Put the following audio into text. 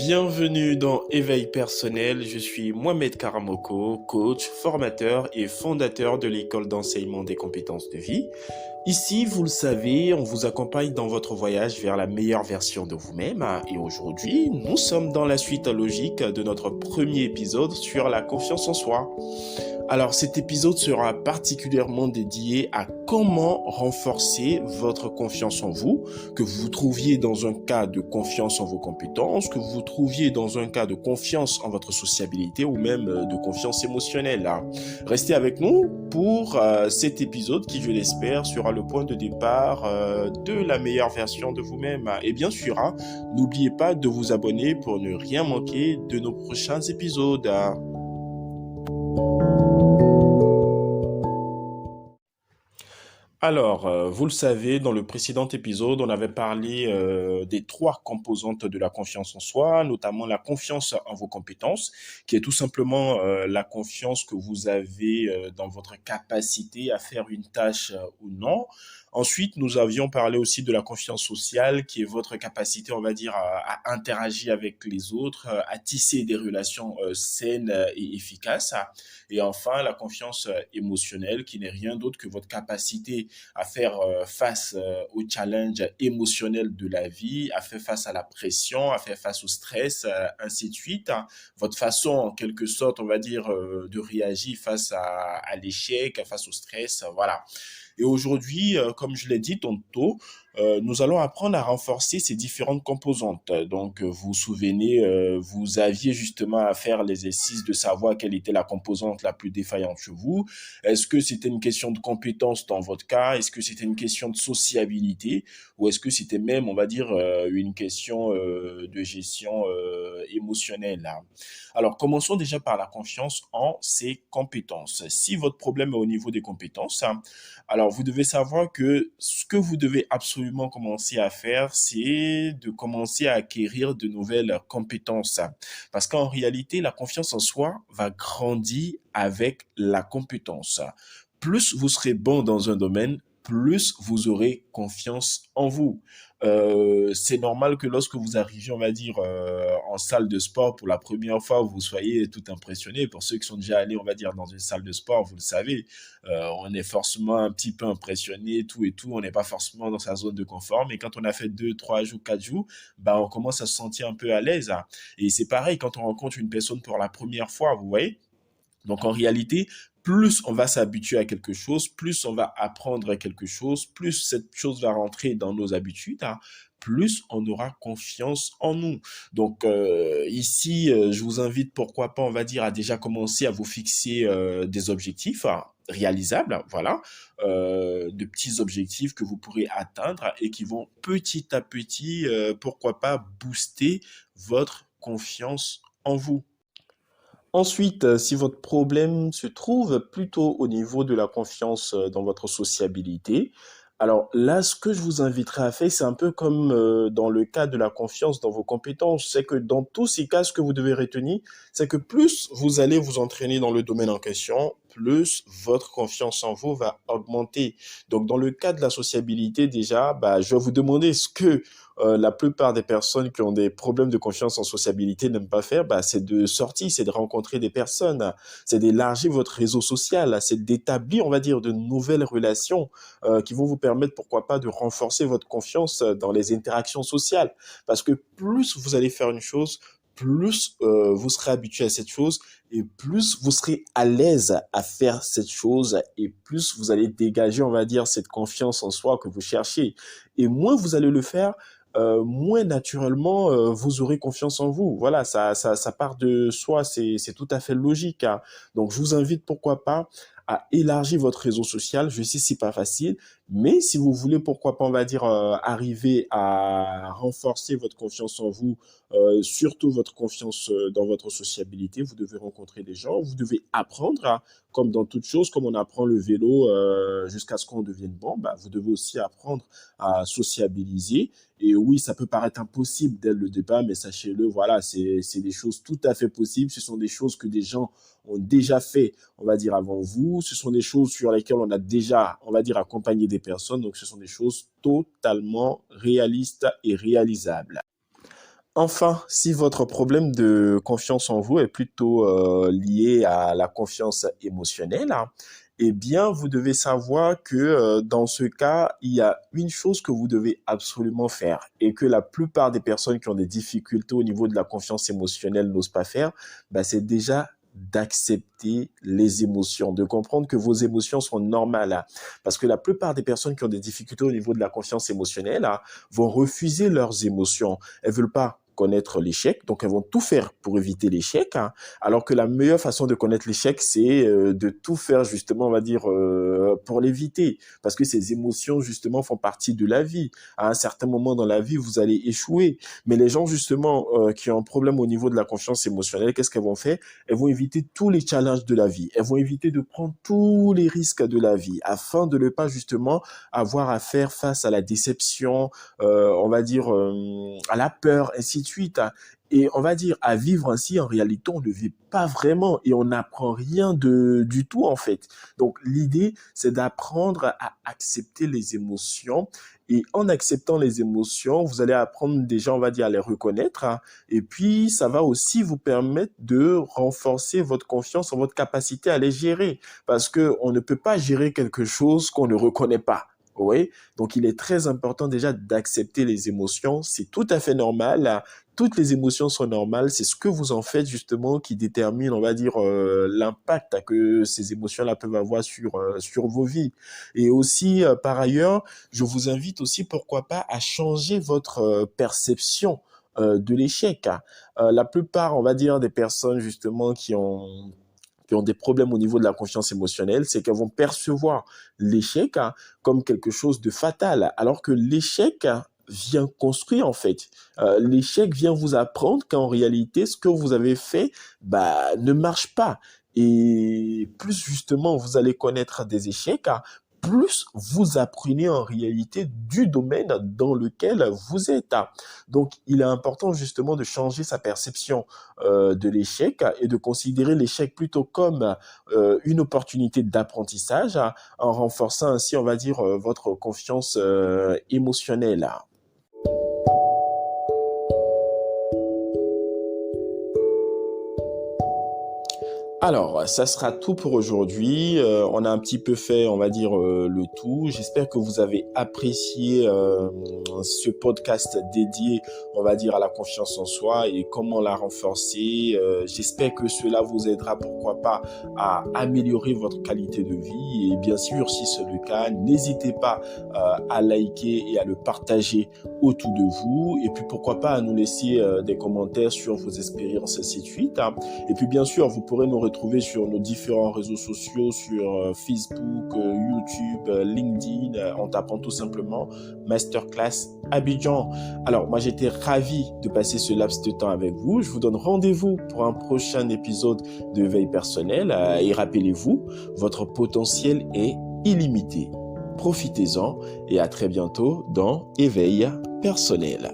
Bienvenue dans Éveil personnel, je suis Mohamed Karamoko, coach, formateur et fondateur de l'école d'enseignement des compétences de vie. Ici, vous le savez, on vous accompagne dans votre voyage vers la meilleure version de vous-même et aujourd'hui, nous sommes dans la suite logique de notre premier épisode sur la confiance en soi. Alors cet épisode sera particulièrement dédié à comment renforcer votre confiance en vous, que vous vous trouviez dans un cas de confiance en vos compétences, que vous vous trouviez dans un cas de confiance en votre sociabilité ou même de confiance émotionnelle. Restez avec nous pour cet épisode qui, je l'espère, sera le point de départ de la meilleure version de vous-même. Et bien sûr, n'oubliez pas de vous abonner pour ne rien manquer de nos prochains épisodes. Alors, vous le savez, dans le précédent épisode, on avait parlé des trois composantes de la confiance en soi, notamment la confiance en vos compétences, qui est tout simplement la confiance que vous avez dans votre capacité à faire une tâche ou non. Ensuite, nous avions parlé aussi de la confiance sociale, qui est votre capacité, on va dire, à interagir avec les autres, à tisser des relations saines et efficaces. Et enfin, la confiance émotionnelle, qui n'est rien d'autre que votre capacité à faire face aux challenges émotionnels de la vie, à faire face à la pression, à faire face au stress, ainsi de suite. Votre façon, en quelque sorte, on va dire, de réagir face à l'échec, face au stress, voilà. Et aujourd'hui, comme je l'ai dit tantôt, nous allons apprendre à renforcer ces différentes composantes. Donc, vous vous souvenez, vous aviez justement à faire l'exercice de savoir quelle était la composante la plus défaillante chez vous. Est-ce que c'était une question de compétence dans votre cas? Est-ce que c'était une question de sociabilité? Ou est-ce que c'était même, on va dire, une question de gestion émotionnelle là? Alors, commençons déjà par la confiance en ses compétences. Si votre problème est au niveau des compétences, alors vous devez savoir que ce que vous devez absolument commencer à faire, c'est de commencer à acquérir de nouvelles compétences. Parce qu'en réalité, la confiance en soi va grandir avec la compétence. Plus vous serez bon dans un domaine, plus vous aurez confiance en vous. C'est normal que lorsque vous arrivez, on va dire, en salle de sport pour la première fois, vous soyez tout impressionné. Pour ceux qui sont déjà allés, on va dire, dans une salle de sport, vous le savez, on est forcément un petit peu impressionné, tout et tout. On n'est pas forcément dans sa zone de confort. Mais quand on a fait 2, 3 jours, 4 jours, bah, on commence à se sentir un peu à l'aise. Et c'est pareil quand on rencontre une personne pour la première fois, vous voyez. Donc en réalité, plus on va s'habituer à quelque chose, plus on va apprendre quelque chose, plus cette chose va rentrer dans nos habitudes, plus on aura confiance en nous. Donc ici, je vous invite, pourquoi pas, on va dire, à déjà commencer à vous fixer des objectifs réalisables, voilà, de petits objectifs que vous pourrez atteindre et qui vont petit à petit, pourquoi pas, booster votre confiance en vous. Ensuite, si votre problème se trouve plutôt au niveau de la confiance dans votre sociabilité, alors là, ce que je vous inviterai à faire, c'est un peu comme dans le cas de la confiance dans vos compétences. C'est que dans tous ces cas, ce que vous devez retenir, c'est que plus vous allez vous entraîner dans le domaine en question, plus votre confiance en vous va augmenter. Donc, dans le cas de la sociabilité, déjà, bah, je vais vous demander ce que la plupart des personnes qui ont des problèmes de confiance en sociabilité n'aiment pas faire, bah, c'est de sortir, c'est de rencontrer des personnes, c'est d'élargir votre réseau social, c'est d'établir, on va dire, de nouvelles relations qui vont vous permettre, pourquoi pas, de renforcer votre confiance dans les interactions sociales. Parce que plus vous allez faire une chose, plus vous serez habitué à cette chose et plus vous serez à l'aise à faire cette chose et plus vous allez dégager, on va dire, cette confiance en soi que vous cherchez. Et moins vous allez le faire, moins naturellement vous aurez confiance en vous. Voilà, ça part de soi, c'est tout à fait logique. Donc je vous invite, pourquoi pas, à élargir votre réseau social. Je sais c'est pas facile, mais si vous voulez, pourquoi pas, on va dire arriver à renforcer votre confiance en vous, surtout votre confiance dans votre sociabilité, vous devez rencontrer des gens, vous devez apprendre, comme dans toute chose, comme on apprend le vélo jusqu'à ce qu'on devienne bon, bah, vous devez aussi apprendre à sociabiliser. Et oui, ça peut paraître impossible dès le départ, mais sachez-le, voilà, c'est des choses tout à fait possibles. Ce sont des choses que des gens ont déjà fait, on va dire, avant vous. Ce sont des choses sur lesquelles on a déjà, on va dire, accompagné des personnes. Donc, ce sont des choses totalement réalistes et réalisables. Enfin, si votre problème de confiance en vous est plutôt lié à la confiance émotionnelle, hein, eh bien, vous devez savoir que dans ce cas, il y a une chose que vous devez absolument faire et que la plupart des personnes qui ont des difficultés au niveau de la confiance émotionnelle n'osent pas faire, bah, c'est déjà d'accepter les émotions, de comprendre que vos émotions sont normales, hein. Parce que la plupart des personnes qui ont des difficultés au niveau de la confiance émotionnelle, hein, vont refuser leurs émotions. Elles veulent pas connaître l'échec, donc elles vont tout faire pour éviter l'échec, hein, alors que la meilleure façon de connaître l'échec, c'est de tout faire justement, on va dire, pour l'éviter, parce que ces émotions justement font partie de la vie. À un certain moment dans la vie, vous allez échouer, mais les gens justement qui ont un problème au niveau de la confiance émotionnelle, qu'est-ce qu'elles vont faire? Elles vont éviter tous les challenges de la vie, elles vont éviter de prendre tous les risques de la vie, afin de ne pas justement avoir à faire face à la déception, on va dire, à la peur, ainsi de suite, hein. Et on va dire, à vivre ainsi, en réalité, on ne vit pas vraiment et on n'apprend rien du tout, en fait. Donc, l'idée, c'est d'apprendre à accepter les émotions. Et en acceptant les émotions, vous allez apprendre déjà, on va dire, à les reconnaître, hein. Et puis, ça va aussi vous permettre de renforcer votre confiance en votre capacité à les gérer. Parce que on ne peut pas gérer quelque chose qu'on ne reconnaît pas. Oui, donc il est très important déjà d'accepter les émotions. C'est tout à fait normal. Toutes les émotions sont normales. C'est ce que vous en faites justement qui détermine, on va dire, l'impact que ces émotions-là peuvent avoir sur vos vies. Et aussi, par ailleurs, je vous invite aussi, pourquoi pas, à changer votre perception de l'échec, hein. La plupart, on va dire, des personnes justement qui ont des problèmes au niveau de la confiance émotionnelle, c'est qu'elles vont percevoir l'échec, hein, comme quelque chose de fatal, alors que l'échec, hein, vient construire en fait. L'échec vient vous apprendre qu'en réalité, ce que vous avez fait, bah, ne marche pas. Et plus justement vous allez connaître des échecs, hein, plus vous apprenez en réalité du domaine dans lequel vous êtes, hein. Donc, il est important justement de changer sa perception de l'échec et de considérer l'échec plutôt comme une opportunité d'apprentissage, hein, en renforçant ainsi, on va dire, votre confiance émotionnelle. Alors, ça sera tout pour aujourd'hui. On a un petit peu fait, on va dire, le tout. J'espère que vous avez apprécié ce podcast dédié, on va dire, à la confiance en soi et comment la renforcer. J'espère que cela vous aidera, pourquoi pas, à améliorer votre qualité de vie. Et bien sûr, si c'est le cas, n'hésitez pas à liker et à le partager autour de vous. Et puis, pourquoi pas, à nous laisser des commentaires sur vos expériences, ainsi de suite, hein. Et puis, bien sûr, vous pourrez nous retrouver sur nos différents réseaux sociaux, sur Facebook, YouTube, LinkedIn, en tapant tout simplement Masterclass Abidjan. Alors, moi, j'étais ravi de passer ce laps de temps avec vous. Je vous donne rendez-vous pour un prochain épisode de Veille personnelle. Et rappelez-vous, votre potentiel est illimité. Profitez-en et à très bientôt dans Éveil personnel.